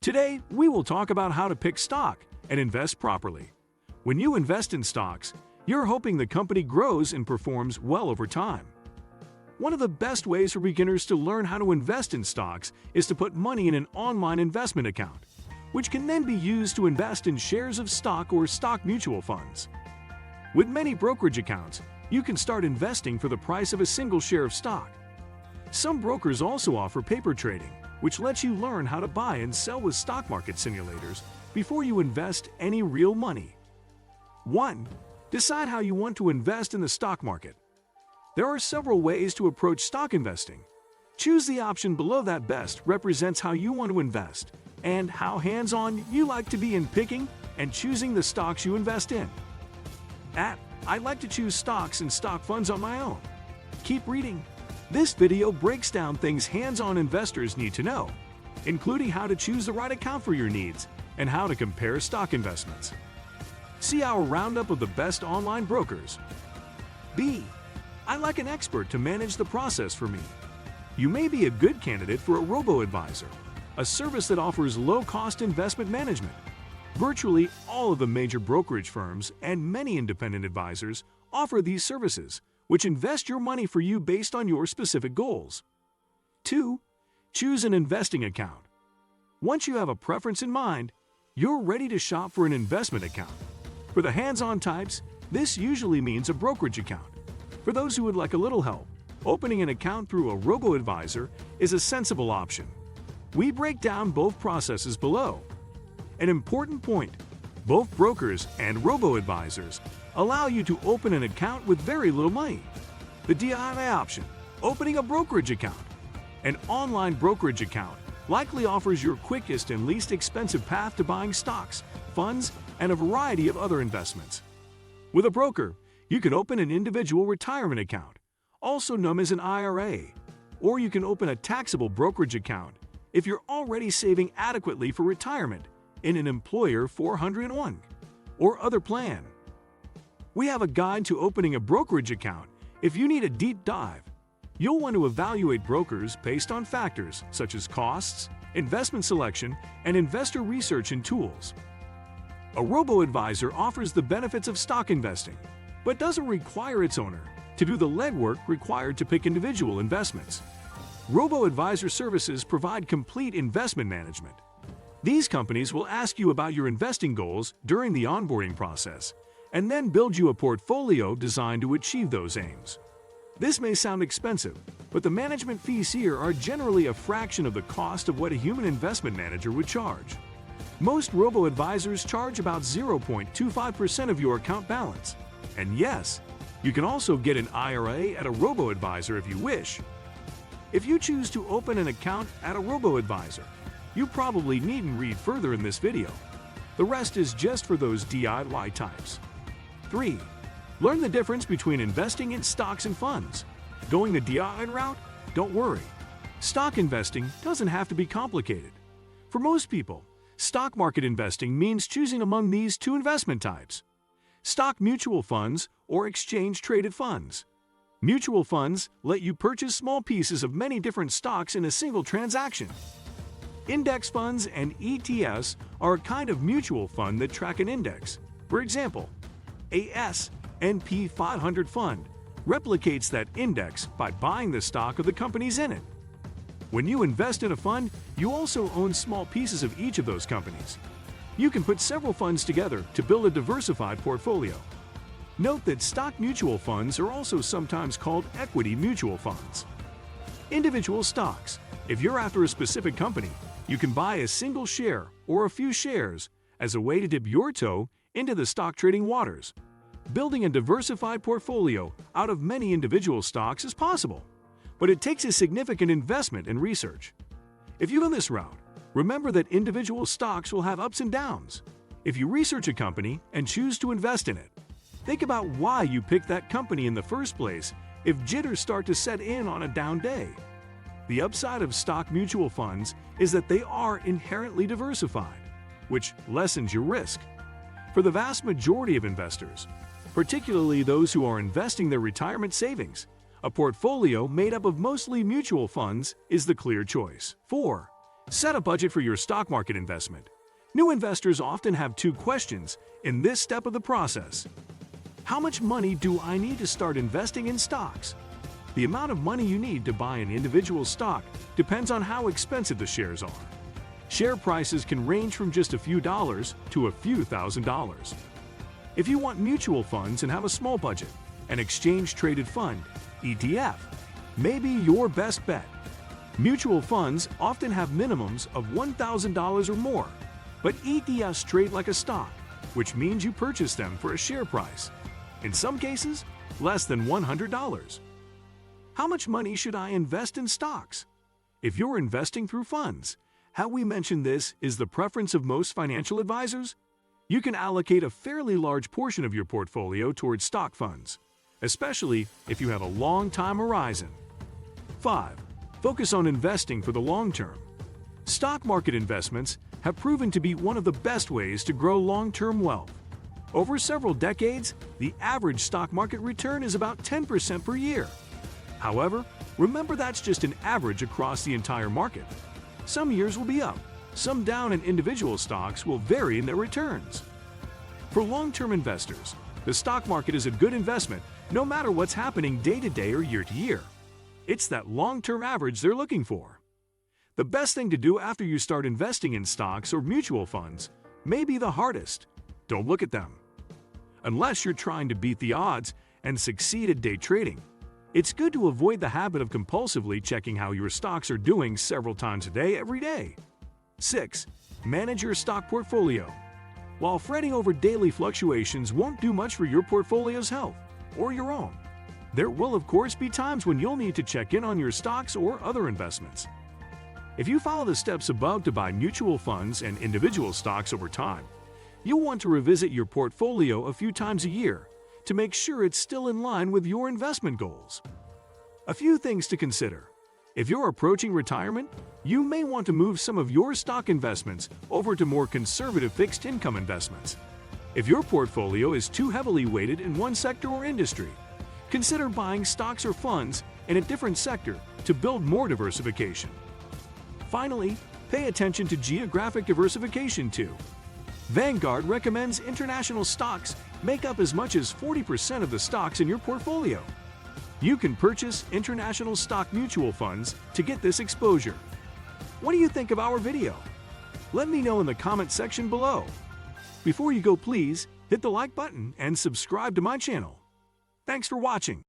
Today, we will talk about how to pick stock and invest properly. When you invest in stocks, you're hoping the company grows and performs well over time. One of the best ways for beginners to learn how to invest in stocks is to put money in an online investment account, which can then be used to invest in shares of stock or stock mutual funds. With many brokerage accounts, you can start investing for the price of a single share of stock. Some brokers also offer paper trading, which lets you learn how to buy and sell with stock market simulators before you invest any real money. 1. Decide how you want to invest in the stock market. There are several ways to approach stock investing. Choose the option below that best represents how you want to invest and how hands-on you like to be in picking and choosing the stocks you invest in. I like to choose stocks and stock funds on my own. Keep reading. This video breaks down things hands-on investors need to know, including how to choose the right account for your needs and how to compare stock investments. See our roundup of the best online brokers. B. I like an expert to manage the process for me. You may be a good candidate for a robo-advisor, a service that offers low-cost investment management. Virtually all of the major brokerage firms and many independent advisors offer these services, which invest your money for you based on your specific goals. 2. Choose an investing account. Once you have a preference in mind, you're ready to shop for an investment account. For the hands-on types, this usually means a brokerage account. For those who would like a little help, opening an account through a robo-advisor is a sensible option. We break down both processes below. An important point, both brokers and robo-advisors allow you to open an account with very little money. The DIY option, opening a brokerage account. An online brokerage account likely offers your quickest and least expensive path to buying stocks, funds, and a variety of other investments. With a broker, you can open an individual retirement account, also known as an IRA, or you can open a taxable brokerage account if you're already saving adequately for retirement in an employer 401 or other plan. We have a guide to opening a brokerage account if you need a deep dive. You'll want to evaluate brokers based on factors such as costs, investment selection, and investor research and tools. A robo-advisor offers the benefits of stock investing, but doesn't require its owner to do the legwork required to pick individual investments. Robo-advisor services provide complete investment management. These companies will ask you about your investing goals during the onboarding process and then build you a portfolio designed to achieve those aims. This may sound expensive, but the management fees here are generally a fraction of the cost of what a human investment manager would charge. Most robo-advisors charge about 0.25% of your account balance. And yes, you can also get an IRA at a robo-advisor if you wish. If you choose to open an account at a robo-advisor, you probably needn't read further in this video. The rest is just for those DIY types. 3. Learn the difference between investing in stocks and funds. Going the DIY route? Don't worry. Stock investing doesn't have to be complicated. For most people, stock market investing means choosing among these two investment types: stock mutual funds or exchange-traded funds. Mutual funds let you purchase small pieces of many different stocks in a single transaction. Index funds and ETFs are a kind of mutual fund that track an index. For example, a S&P 500 fund replicates that index by buying the stock of the companies in it. When you invest in a fund, you also own small pieces of each of those companies. You can put several funds together to build a diversified portfolio. Note that stock mutual funds are also sometimes called equity mutual funds. Individual stocks. If you're after a specific company, you can buy a single share or a few shares as a way to dip your toe into the stock trading waters. Building a diversified portfolio out of many individual stocks is possible, but it takes a significant investment and research. If you go this route, remember that individual stocks will have ups and downs. If you research a company and choose to invest in it, think about why you picked that company in the first place if jitters start to set in on a down day. The upside of stock mutual funds is that they are inherently diversified, which lessens your risk. For the vast majority of investors, particularly those who are investing their retirement savings, a portfolio made up of mostly mutual funds is the clear choice. 4. Set a budget for your stock market investment. New investors often have two questions in this step of the process. How much money do I need to start investing in stocks? The amount of money you need to buy an individual stock depends on how expensive the shares are. Share prices can range from just a few dollars to a few $1,000s. If you want mutual funds and have a small budget, an exchange-traded fund, ETF, may be your best bet. Mutual funds often have minimums of $1,000 or more, but ETFs trade like a stock, which means you purchase them for a share price, in some cases, less than $100. How much money should I invest in stocks? If you're investing through funds, how we mentioned this is the preference of most financial advisors. You can allocate a fairly large portion of your portfolio towards stock funds, especially if you have a long time horizon. 5. Focus on investing for the long term. Stock market investments have proven to be one of the best ways to grow long-term wealth. Over several decades, the average stock market return is about 10% per year. However, remember that's just an average across the entire market. Some years will be up, some down, and individual stocks will vary in their returns. For long-term investors, the stock market is a good investment no matter what's happening day to day or year to year. It's that long-term average they're looking for. The best thing to do after you start investing in stocks or mutual funds may be the hardest. Don't look at them. Unless you're trying to beat the odds and succeed at day trading, it's good to avoid the habit of compulsively checking how your stocks are doing several times a day every day. 6. Manage your stock portfolio. While fretting over daily fluctuations won't do much for your portfolio's health or your own, there will of course be times when you'll need to check in on your stocks or other investments. If you follow the steps above to buy mutual funds and individual stocks over time, you'll want to revisit your portfolio a few times a year to make sure it's still in line with your investment goals. A few things to consider. If you're approaching retirement, you may want to move some of your stock investments over to more conservative fixed income investments. If your portfolio is too heavily weighted in one sector or industry, consider buying stocks or funds in a different sector to build more diversification. Finally, pay attention to geographic diversification too. Vanguard recommends international stocks make up as much as 40% of the stocks in your portfolio. You can purchase international stock mutual funds to get this exposure. What do you think of our video? Let me know in the comment section below. Before you go, please hit the like button and subscribe to my channel. Thanks for watching.